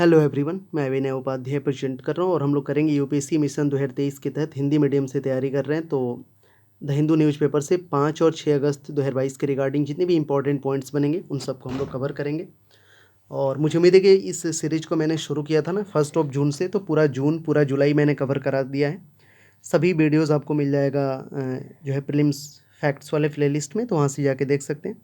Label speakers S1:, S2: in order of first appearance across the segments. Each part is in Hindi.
S1: हेलो एवरीवन, मैं विनय उपाध्याय प्रेजेंट कर रहा हूँ और हम लोग करेंगे यूपीएससी मिशन 2023 के तहत हिंदी मीडियम से तैयारी कर रहे हैं। तो द हिंदू न्यूज़पेपर से 5 और 6 अगस्त 2022 के रिगार्डिंग जितने भी इंपॉर्टेंट पॉइंट्स बनेंगे उन सबको हम लोग कवर करेंगे। और मुझे उम्मीद है कि इस सीरीज को मैंने शुरू किया था ना 1 जून से, तो पूरा जून पूरा जुलाई मैंने कवर करा दिया है। सभी वीडियोज़ आपको मिल जाएगा जो है प्रीलिम्स फैक्ट्स वाले प्लेलिस्ट में, तो वहाँ से जाके देख सकते हैं।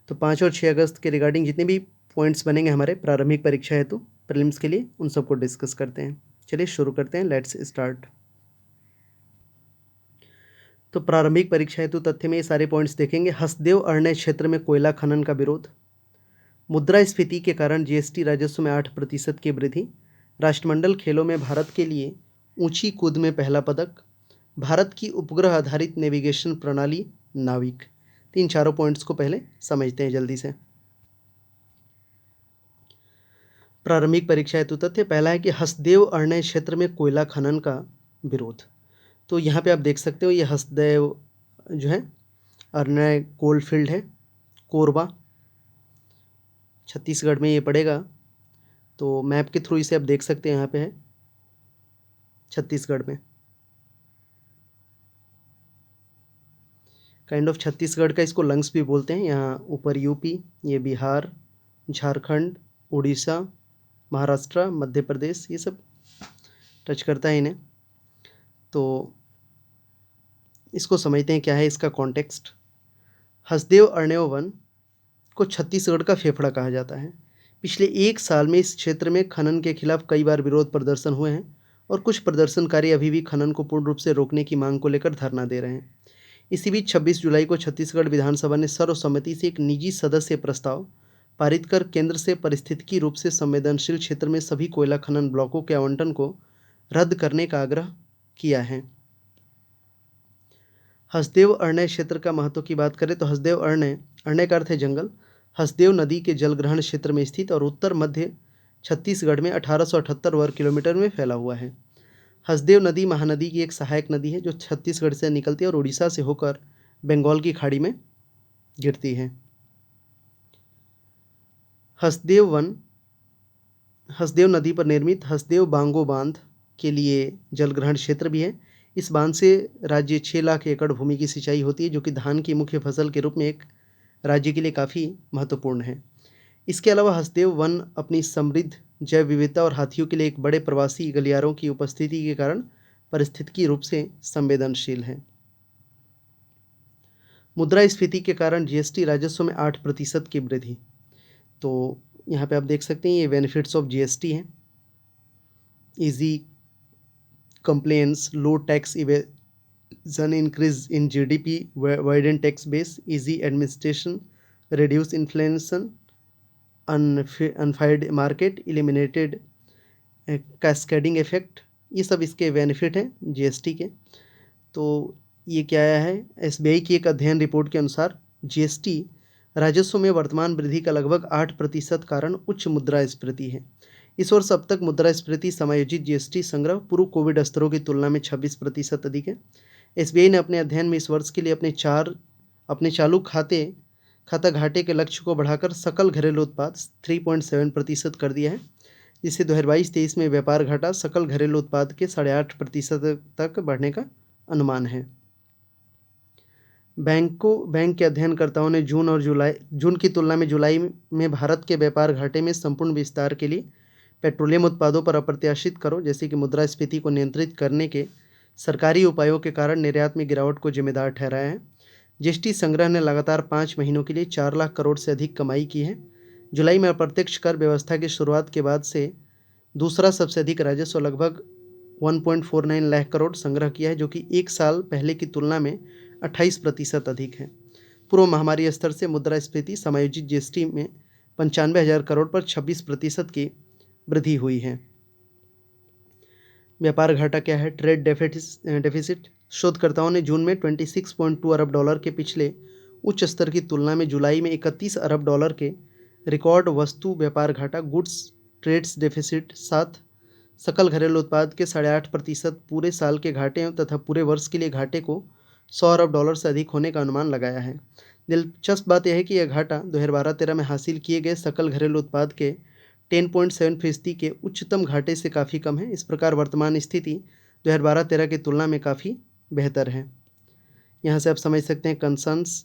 S1: तो 5 और 6 अगस्त के रिगार्डिंग जितने भी पॉइंट्स बनेंगे हमारे प्रारंभिक परीक्षा हेतु प्रीलिम्स के लिए, उन सबको डिस्कस करते हैं। चलिए शुरू करते हैं, लेट्स स्टार्ट। तो प्रारंभिक परीक्षा हेतु तथ्य में ये सारे पॉइंट्स देखेंगे। हसदेव अरण्य क्षेत्र में कोयला खनन का विरोध, मुद्रास्फीति के कारण जीएसटी राजस्व में 8% की वृद्धि, राष्ट्रमंडल खेलों में भारत के लिए ऊंची कूद में पहला पदक, भारत की उपग्रह आधारित नेविगेशन प्रणाली नाविक। तीन चारों पॉइंट्स को पहले समझते हैं जल्दी से। प्रारंभिक परीक्षा हेतु तथ्य पहला है कि हसदेव अरण्य क्षेत्र में कोयला खनन का विरोध। तो यहाँ पे आप देख सकते हो, ये हसदेव जो है अरण्य कोल फील्ड है, कोरबा छत्तीसगढ़ में ये पड़ेगा। तो मैप के थ्रू इसे आप देख सकते हैं, यहाँ पे है छत्तीसगढ़ में, काइंड ऑफ छत्तीसगढ़ का इसको लंग्स भी बोलते हैं। यहाँ ऊपर यूपी, ये बिहार, झारखंड, उड़ीसा, महाराष्ट्र, मध्य प्रदेश, ये सब टच करता है इन्हें। तो इसको समझते हैं क्या है इसका कॉन्टेक्स्ट। हसदेव अरण्य वन को छत्तीसगढ़ का फेफड़ा कहा जाता है। पिछले 1 साल में इस क्षेत्र में खनन के खिलाफ कई बार विरोध प्रदर्शन हुए हैं और कुछ प्रदर्शनकारी अभी भी खनन को पूर्ण रूप से रोकने की मांग को लेकर धरना दे रहे हैं। इसी बीच 26 जुलाई को छत्तीसगढ़ विधानसभा ने सर्वसम्मति से एक निजी सदस्य प्रस्ताव पारित कर केंद्र से पारिस्थितिकी रूप से संवेदनशील क्षेत्र में सभी कोयला खनन ब्लॉकों के आवंटन को रद्द करने का आग्रह किया है। हसदेव अरण्य क्षेत्र का महत्व की बात करें तो हसदेव अरण्य का अर्थ है जंगल, हसदेव नदी के जलग्रहण क्षेत्र में स्थित और उत्तर मध्य छत्तीसगढ़ में 1878 वर्ग किलोमीटर में फैला हुआ है। हसदेव नदी महानदी की एक सहायक नदी है जो छत्तीसगढ़ से निकलती है और उड़ीसा से होकर बंगाल की खाड़ी में गिरती है। हसदेव नदी पर निर्मित हसदेव बांगो बांध के लिए जलग्रहण क्षेत्र भी है। इस बांध से राज्य 6 लाख एकड़ भूमि की सिंचाई होती है, जो कि धान की मुख्य फसल के रूप में एक राज्य के लिए काफ़ी महत्वपूर्ण है। इसके अलावा हसदेव वन अपनी समृद्ध जैव विविधता और हाथियों के लिए एक बड़े प्रवासी गलियारों की उपस्थिति के कारण पारिस्थितिकी रूप से संवेदनशील है। मुद्रास्फीति के कारण जीएसटी राजस्व में 8% की वृद्धि। तो यहाँ पे आप देख सकते हैं ये बेनिफिट्स ऑफ जीएसटी हैं। Easy complaints, low tax evasion, increase in GDP, widen tax base, easy administration, reduce inflation, unified market, eliminated cascading effect, ये सब इसके बेनिफिट हैं जीएसटी के। तो ये क्या है, एसबीआई की एक अध्ययन रिपोर्ट के अनुसार जीएसटी राजस्व में वर्तमान वृद्धि का लगभग 8% कारण उच्च मुद्रास्फीति है। इस वर्ष अब तक मुद्रास्फीति समायोजित जीएसटी संग्रह पूर्व कोविड स्तरों की तुलना में 26% अधिक है। एसबीआई ने अपने अध्ययन में इस वर्ष के लिए अपने चालू खाता घाटे के लक्ष्य को बढ़ाकर सकल घरेलू उत्पाद 3.7% कर दिया है, जिससे 2022-23 में व्यापार घाटा सकल घरेलू उत्पाद के 8.5% तक बढ़ने का अनुमान है। बैंक के अध्ययनकर्ताओं ने जून की तुलना में जुलाई में भारत के व्यापार घाटे में संपूर्ण विस्तार के लिए पेट्रोलियम उत्पादों पर अप्रत्याशित करों जैसे कि मुद्रास्फीति को नियंत्रित करने के सरकारी उपायों के कारण निर्यात में गिरावट को जिम्मेदार ठहराया है। जीएसटी संग्रह ने लगातार 5 महीनों के लिए 4 लाख करोड़ से अधिक कमाई की है। जुलाई में अप्रत्यक्ष कर व्यवस्था की शुरुआत के बाद से दूसरा सबसे अधिक राजस्व लगभग 1.49 लाख करोड़ संग्रह किया है, जो कि 1 साल पहले की तुलना में 28% अधिक है। पूर्व महामारी स्तर से मुद्रास्फीति समायोजित जीएसटी में 95,000 करोड़ पर 26% की वृद्धि हुई है। व्यापार घाटा क्या है, ट्रेड डेफिसिट। शोधकर्ताओं ने जून में 26.2 अरब डॉलर के पिछले उच्च स्तर की तुलना में जुलाई में 31 अरब डॉलर के रिकॉर्ड वस्तु व्यापार घाटा गुड्स ट्रेड्स डेफिसिट साथ सकल घरेलू उत्पाद के 8.5% पूरे साल के घाटे तथा पूरे वर्ष के लिए घाटे को 100 अरब डॉलर से अधिक होने का अनुमान लगाया है। दिलचस्प बात यह है कि यह घाटा 2012-13 में हासिल किए गए सकल घरेलू उत्पाद के 10.7% के उच्चतम घाटे से काफ़ी कम है। इस प्रकार वर्तमान स्थिति 2012-13 की तुलना में काफ़ी बेहतर है। यहाँ से आप समझ सकते हैं concerns,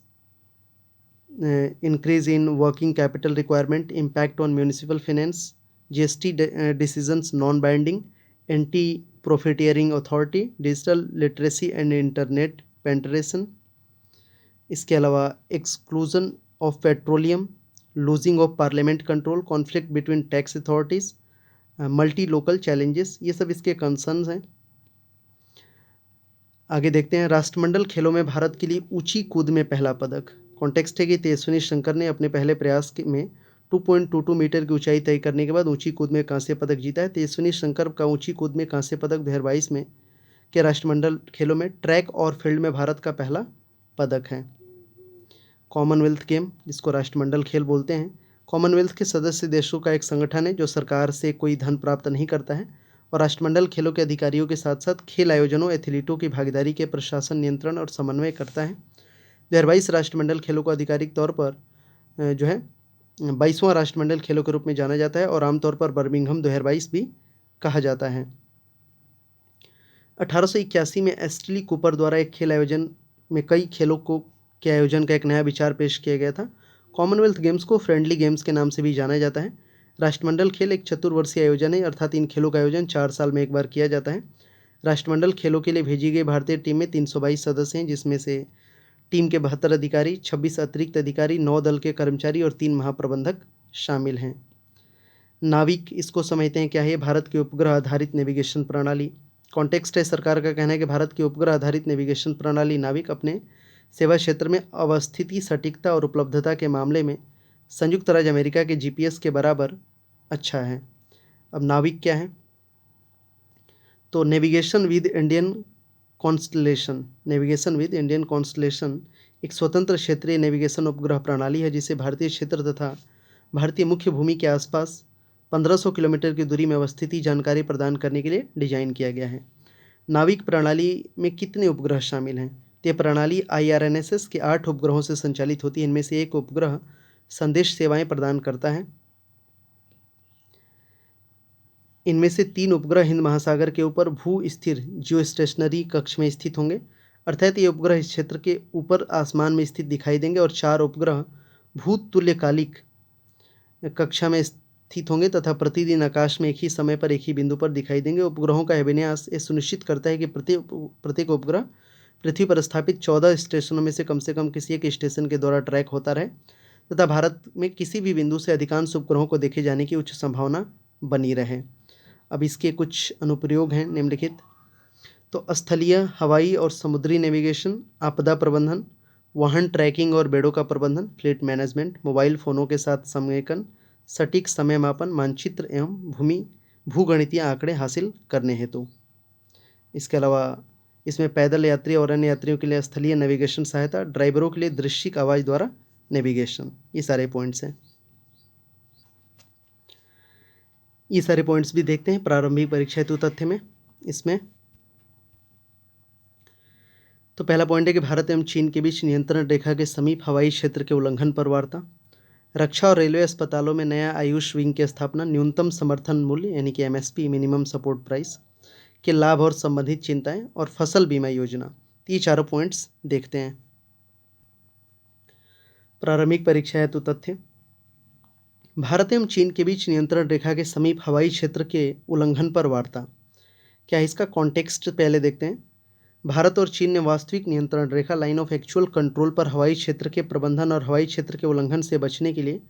S1: increase in working capital requirement, impact on municipal finance, GST decisions non binding, anti profiteering authority, digital literacy and internet penetration. इसके अलावा exclusion of petroleum, losing of parliament control, conflict between tax authorities, multi local challenges, ये सब इसके कंसर्न्स हैं। आगे देखते हैं, राष्ट्रमंडल खेलों में भारत के लिए ऊंची कूद में पहला पदक। कॉन्टेक्स्ट है कि तेजस्विनी शंकर ने अपने पहले प्रयास में 2.22 मीटर की ऊंचाई तय करने के बाद ऊंची कूद में कांस्य पदक जीता है। तेजस्विनी शंकर का ऊंची कूद में कांस्य पदक 2022 में के राष्ट्रमंडल खेलों में ट्रैक और फील्ड में भारत का पहला पदक है। कॉमनवेल्थ गेम, जिसको राष्ट्रमंडल खेल बोलते हैं, कॉमनवेल्थ के सदस्य देशों का एक संगठन है जो सरकार से कोई धन प्राप्त नहीं करता है और राष्ट्रमंडल खेलों के अधिकारियों के साथ साथ खेल आयोजनों, एथलीटों की भागीदारी के प्रशासन, नियंत्रण और समन्वय करता है। 2022 राष्ट्रमंडल खेलों को आधिकारिक तौर पर जो है 22वां राष्ट्रमंडल खेलों के रूप में जाना जाता है और आमतौर पर बर्मिंघम 2022 भी कहा जाता है। 1881 में एस्टली कूपर द्वारा एक खेल आयोजन में कई खेलों के आयोजन का एक नया विचार पेश किया गया था। कॉमनवेल्थ गेम्स को फ्रेंडली गेम्स के नाम से भी जाना जाता है। राष्ट्रमंडल खेल एक चतुर्वर्षीय आयोजन है, अर्थात इन खेलों का आयोजन 4 साल में एक बार किया जाता है। राष्ट्रमंडल खेलों के लिए भेजी गई भारतीय टीम में 322 सदस्य हैं, जिसमें से टीम के 72 अधिकारी, 26 अतिरिक्त अधिकारी, 9 दल के कर्मचारी और 3 महाप्रबंधक शामिल हैं। नाविक, इसको समझते हैं क्या है। भारत की उपग्रह आधारित नेविगेशन प्रणाली। कॉन्टेक्स्ट है, सरकार का कहना है कि भारत की उपग्रह आधारित नेविगेशन प्रणाली नाविक अपने सेवा क्षेत्र में अवस्थिति, सटीकता और उपलब्धता के मामले में संयुक्त राज्य अमेरिका के जीपीएस के बराबर अच्छा है। अब नाविक क्या है, तो नेविगेशन विद इंडियन कॉन्स्टलेशन एक स्वतंत्र क्षेत्रीय नेविगेशन उपग्रह प्रणाली है जिसे भारतीय क्षेत्र तथा भारतीय मुख्य भूमि के आसपास 1500 किलोमीटर की दूरी में अवस्थिति जानकारी प्रदान करने के लिए डिजाइन किया गया है। नाविक प्रणाली में कितने उपग्रह शामिल हैं? ये प्रणाली IRNSS के 8 उपग्रहों से संचालित होती है। इनमें से एक उपग्रह संदेश सेवाएं प्रदान करता है। इनमें से 3 उपग्रह हिंद महासागर के ऊपर भू स्थिर जियो स्टेशनरी कक्ष में स्थित होंगे, अर्थात ये उपग्रह इस क्षेत्र के ऊपर आसमान में स्थित दिखाई देंगे, और 4 उपग्रह भूतुल्यकालिक कक्षा में स्थित होंगे तथा प्रतिदिन आकाश में एक ही समय पर एक ही बिंदु पर दिखाई देंगे। उपग्रहों का अभिन्यास ये सुनिश्चित करता है कि प्रत्येक उपग्रह पृथ्वी पर स्थापित 14 स्टेशनों में से कम किसी एक स्टेशन के द्वारा ट्रैक होता रहे तथा भारत में किसी भी बिंदु से अधिकांश उपग्रहों को देखे जाने की उच्च संभावना बनी रहे। अब इसके कुछ अनुप्रयोग हैं निम्नलिखित। तो स्थलीय, हवाई और समुद्री नेविगेशन, आपदा प्रबंधन, वाहन ट्रैकिंग और बेड़ों का प्रबंधन, फ्लीट मैनेजमेंट, मोबाइल फ़ोनों के साथ संरेखन, सटीक समय मापन, मानचित्र एवं भूगणितीय आंकड़े हासिल करने हेतु। इसके अलावा इसमें पैदल यात्री और अन्य यात्रियों के लिए स्थलीय नेविगेशन सहायता, ड्राइवरों के लिए दृश्यिक आवाज़ द्वारा नेविगेशन, ये सारे पॉइंट्स हैं। ये सारे पॉइंट्स भी देखते हैं प्रारंभिक परीक्षा हेतु तथ्य में। इसमें तो पहला पॉइंट है कि भारत एवं चीन के बीच नियंत्रण रेखा के समीप हवाई क्षेत्र के उल्लंघन पर वार्ता, रक्षा और रेलवे अस्पतालों में नया आयुष विंग की स्थापना, न्यूनतम समर्थन मूल्य यानी कि MSP मिनिमम सपोर्ट प्राइस के लाभ और संबंधित चिंताएं, और फसल बीमा योजना। ये चारों पॉइंट्स देखते हैं। प्रारंभिक परीक्षा हेतु तथ्य, भारत एवं चीन के बीच नियंत्रण रेखा के समीप हवाई क्षेत्र के उल्लंघन पर वार्ता। क्या इसका कॉन्टेक्स्ट पहले देखते हैं। भारत और चीन ने वास्तविक नियंत्रण रेखा, लाइन ऑफ एक्चुअल कंट्रोल पर हवाई क्षेत्र के प्रबंधन और हवाई क्षेत्र के उल्लंघन से बचने के लिए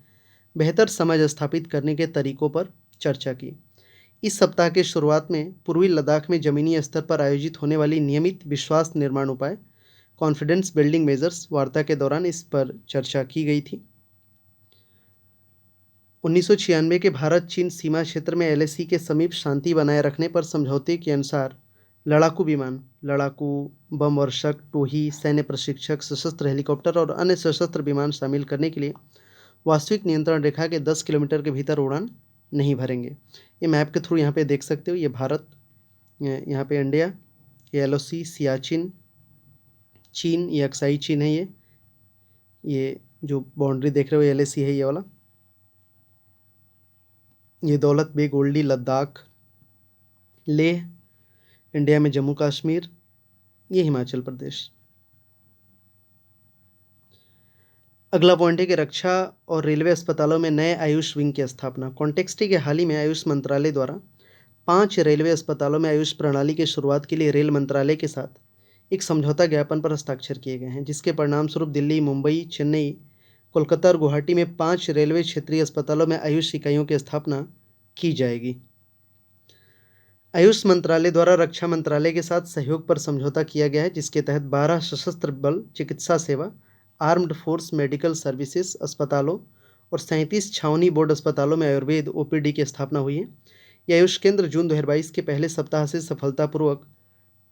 S1: बेहतर समझ स्थापित करने के तरीकों पर चर्चा की। इस सप्ताह के शुरुआत में पूर्वी लद्दाख में जमीनी स्तर पर आयोजित होने वाली नियमित विश्वास निर्माण उपाय, कॉन्फिडेंस बिल्डिंग मेजर्स वार्ता के दौरान इस पर चर्चा की गई थी। 1996 के भारत चीन सीमा क्षेत्र में LAC के समीप शांति बनाए रखने पर समझौते के अनुसार लड़ाकू विमान, लड़ाकू बम वर्षक, टोही, सैन्य प्रशिक्षक, सशस्त्र हेलीकॉप्टर और अन्य सशस्त्र विमान शामिल करने के लिए वास्तविक नियंत्रण रेखा के 10 किलोमीटर के भीतर उड़ान नहीं भरेंगे। ये मैप के थ्रू यहाँ पे देख सकते हो, ये भारत, यहाँ पे इंडिया, ये LOC, सियाचिन चीन, ये अक्साई चीन है, ये जो बाउंड्री देख रहे हो LAC है ये वाला। ये दौलत बेग ओल्डी लद्दाख, लेह इंडिया में जम्मू कश्मीर, ये हिमाचल प्रदेश। अगला पॉइंट है कि रक्षा और रेलवे अस्पतालों में नए आयुष विंग की स्थापना। कॉन्टेक्स्ट है कि हाल ही में आयुष मंत्रालय द्वारा 5 रेलवे अस्पतालों में आयुष प्रणाली की शुरुआत के लिए रेल मंत्रालय के साथ एक समझौता ज्ञापन पर हस्ताक्षर किए गए हैं, जिसके परिणाम स्वरूप दिल्ली, मुंबई, चेन्नई, कोलकाता और गुवाहाटी में 5 रेलवे क्षेत्रीय अस्पतालों में आयुष इकाइयों की स्थापना की जाएगी। आयुष मंत्रालय द्वारा रक्षा मंत्रालय के साथ सहयोग पर समझौता किया गया है, जिसके तहत 12 सशस्त्र बल चिकित्सा सेवा आर्म्ड फोर्स मेडिकल सर्विसेज अस्पतालों और 37 छावनी बोर्ड अस्पतालों में आयुर्वेद ओपीडी की स्थापना हुई है। ये आयुष केंद्र जून 2022 के पहले सप्ताह से सफलतापूर्वक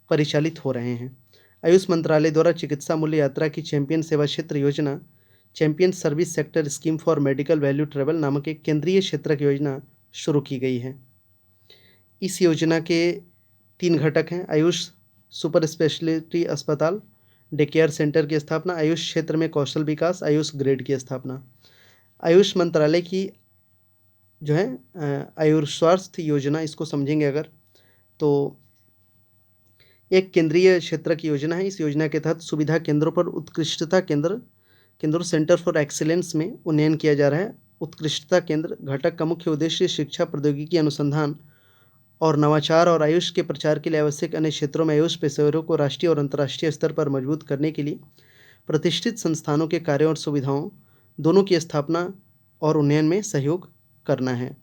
S1: परिचालित हो रहे हैं। आयुष मंत्रालय द्वारा चिकित्सा मूल्य यात्रा की चैंपियन सेवा क्षेत्र योजना, champion service sector scheme for medical value travel नामक एक केंद्रीय क्षेत्र की योजना शुरू की गई है। इस योजना के 3 घटक हैं: आयुष सुपर स्पेशलिटी अस्पताल, डे केयर सेंटर की स्थापना, आयुष क्षेत्र में कौशल विकास, आयुष ग्रेड की स्थापना। आयुष मंत्रालय की जो है आयुष स्वास्थ्य योजना, इसको समझेंगे अगर तो एक केंद्रीय क्षेत्र की योजना है। इस योजना के तहत सुविधा केंद्रों पर उत्कृष्टता केंद्रों सेंटर फॉर एक्सीलेंस में उन्नयन किया जा रहा है। उत्कृष्टता केंद्र घटक का मुख्य उद्देश्य शिक्षा, प्रौद्योगिकी, अनुसंधान और नवाचार और आयुष के प्रचार के लिए आवश्यक अन्य क्षेत्रों में आयुष पेशेवरों को राष्ट्रीय और अंतर्राष्ट्रीय स्तर पर मजबूत करने के लिए प्रतिष्ठित संस्थानों के कार्यों और सुविधाओं दोनों की स्थापना और उन्नयन में सहयोग करना है।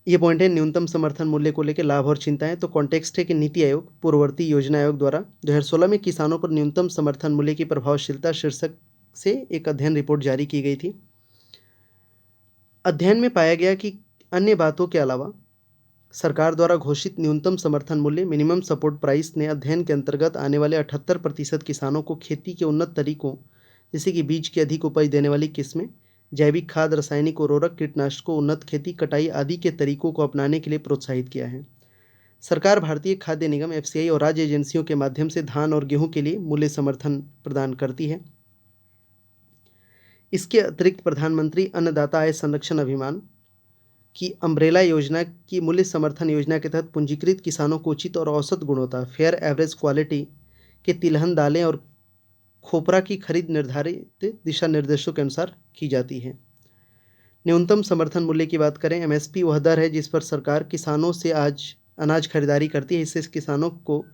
S1: ये पॉइंट है न्यूनतम समर्थन मूल्य को लेकर लाभ और चिंताएं। तो कॉन्टेक्स्ट है कि नीति आयोग पूर्ववर्ती योजना आयोग द्वारा 2016 में किसानों पर न्यूनतम समर्थन मूल्य की प्रभावशीलता शीर्षक से एक अध्ययन रिपोर्ट जारी की गई थी। अध्ययन में पाया गया कि अन्य बातों के अलावा सरकार द्वारा घोषित न्यूनतम समर्थन मूल्य मिनिमम सपोर्ट प्राइस ने अध्ययन के अंतर्गत आने वाले 78% किसानों को खेती के उन्नत तरीकों जैसे कि बीज की अधिक उपज देने वाली किस्में, जैविक खाद, रासायनिक उर्वरक, कीटनाशकों, उन्नत खेती, कटाई आदि के तरीकों को अपनाने के लिए प्रोत्साहित किया है। सरकार भारतीय खाद्य निगम एफसीआई और राज्य एजेंसियों के माध्यम से धान और गेहूं के लिए मूल्य समर्थन प्रदान करती है। इसके अतिरिक्त प्रधानमंत्री अन्नदाता आय संरक्षण अभियान की अम्ब्रेला योजना की मूल्य समर्थन योजना के तहत पूंजीकृत किसानों को उचित और औसत गुणवत्ता फेयर एवरेज क्वालिटी के तिलहन, दालें और खोपरा की खरीद निर्धारित दिशा निर्देशों के अनुसार की जाती है। न्यूनतम समर्थन मूल्य की बात करें, एमएसपी वह दर है जिस पर सरकार किसानों से आज अनाज खरीदारी करती है। इससे किसानों को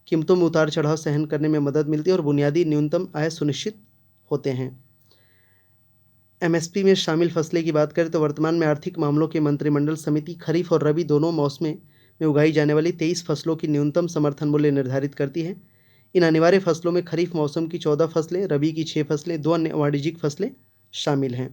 S1: कीमतों में उतार चढ़ाव सहन करने में मदद मिलती है और बुनियादी न्यूनतम आय सुनिश्चित होते हैं। एमएसपी में शामिल फसलें की बात करें तो वर्तमान में आर्थिक मामलों की मंत्रिमंडल समिति खरीफ और रबी दोनों मौसमों में उगाई जाने वाली 23 फसलों की न्यूनतम समर्थन मूल्य निर्धारित करती है। इन अनिवार्य फसलों में खरीफ मौसम की 14 फसलें, रबी की 6 फसलें, 2 अन्य वाणिज्यिक फसलें शामिल हैं।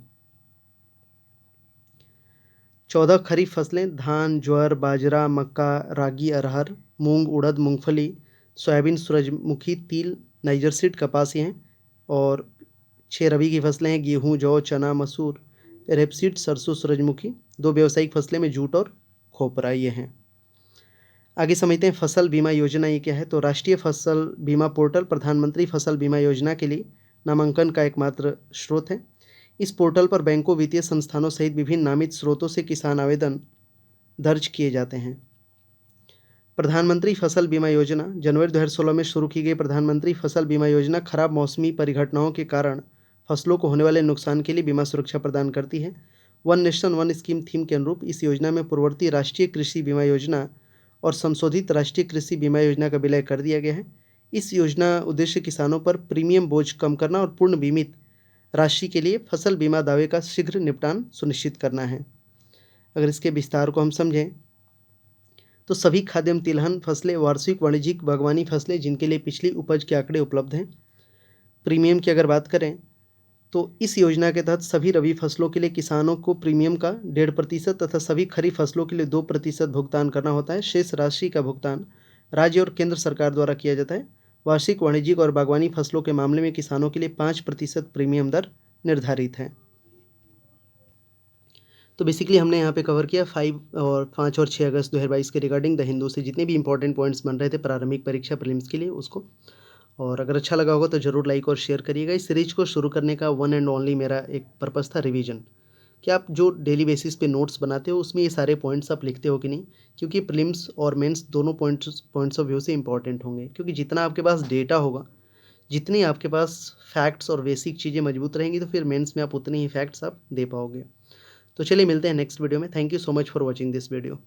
S1: 14 खरीफ फसलें धान, ज्वार, बाजरा, मक्का, रागी, अरहर, मूंग, उड़द, मूंगफली, सोयाबीन, सूरजमुखी, तिल, नाइजर सीड, कपास हैं। और 6 रबी की फसलें हैं गेहूँ, जौ, चना, मसूर, रेपसीड, सरसों, सूरजमुखी। 2 व्यावसायिक फसलें में जूट और खोपरा ये हैं। आगे समझते हैं फसल बीमा योजना ये क्या है। तो राष्ट्रीय फसल बीमा पोर्टल प्रधानमंत्री फसल बीमा योजना के लिए नामांकन का एकमात्र स्रोत है। इस पोर्टल पर बैंकों, वित्तीय संस्थानों सहित विभिन्न नामित स्रोतों से किसान आवेदन दर्ज किए जाते हैं। प्रधानमंत्री फसल बीमा योजना जनवरी 2016 में शुरू की गई। प्रधानमंत्री फसल बीमा योजना खराब मौसमी परिघटनाओं के कारण फसलों को होने वाले नुकसान के लिए बीमा सुरक्षा प्रदान करती है। One nation one scheme theme के अनुरूप इस योजना में पूर्ववर्ती राष्ट्रीय कृषि बीमा योजना और संशोधित राष्ट्रीय कृषि बीमा योजना का विलय कर दिया गया है। इस योजना उद्देश्य किसानों पर प्रीमियम बोझ कम करना और पूर्ण बीमित राशि के लिए फसल बीमा दावे का शीघ्र निपटान सुनिश्चित करना है। अगर इसके विस्तार को हम समझें तो सभी खाद्य एवं तिलहन फसलें, वार्षिक वाणिज्यिक बागवानी फसलें जिनके लिए पिछली उपज के आंकड़े उपलब्ध हैं। प्रीमियम की अगर बात करें तो इस योजना के तहत सभी रबी फसलों के लिए किसानों को प्रीमियम का 1.5% तथा सभी खरीफ फसलों के लिए 2% भुगतान करना होता है। शेष राशि का भुगतान राज्य और केंद्र सरकार द्वारा किया जाता है। वार्षिक वाणिज्यिक और बागवानी फसलों के मामले में किसानों के लिए 5% प्रीमियम दर निर्धारित है। तो बेसिकली हमने यहाँ पे कवर किया 5 और 6 अगस्त 2022 के रिगार्डिंग द हिंदू से जितने भी इंपॉर्टेंट पॉइंट्स बन रहे थे प्रारंभिक परीक्षा प्रीलिम्स के लिए उसको। और अगर अच्छा लगा होगा तो ज़रूर लाइक और शेयर करिएगा। इस सीरीज को शुरू करने का वन एंड ओनली मेरा एक पर्पज़ था रिवीजन, कि आप जो डेली बेसिस पे नोट्स बनाते हो उसमें ये सारे पॉइंट्स आप लिखते हो कि नहीं, क्योंकि प्रीलिम्स और मेंस दोनों पॉइंट्स ऑफ व्यू से इंपॉर्टेंट होंगे। क्योंकि जितना आपके पास डेटा होगा, जितनी आपके पास फैक्ट्स और बेसिक चीज़ें मजबूत रहेंगी, तो फिर मेंस में आप उतनी ही फैक्ट्स आप दे पाओगे। तो चलिए मिलते हैं नेक्स्ट वीडियो में। Thank you so much for watching this video.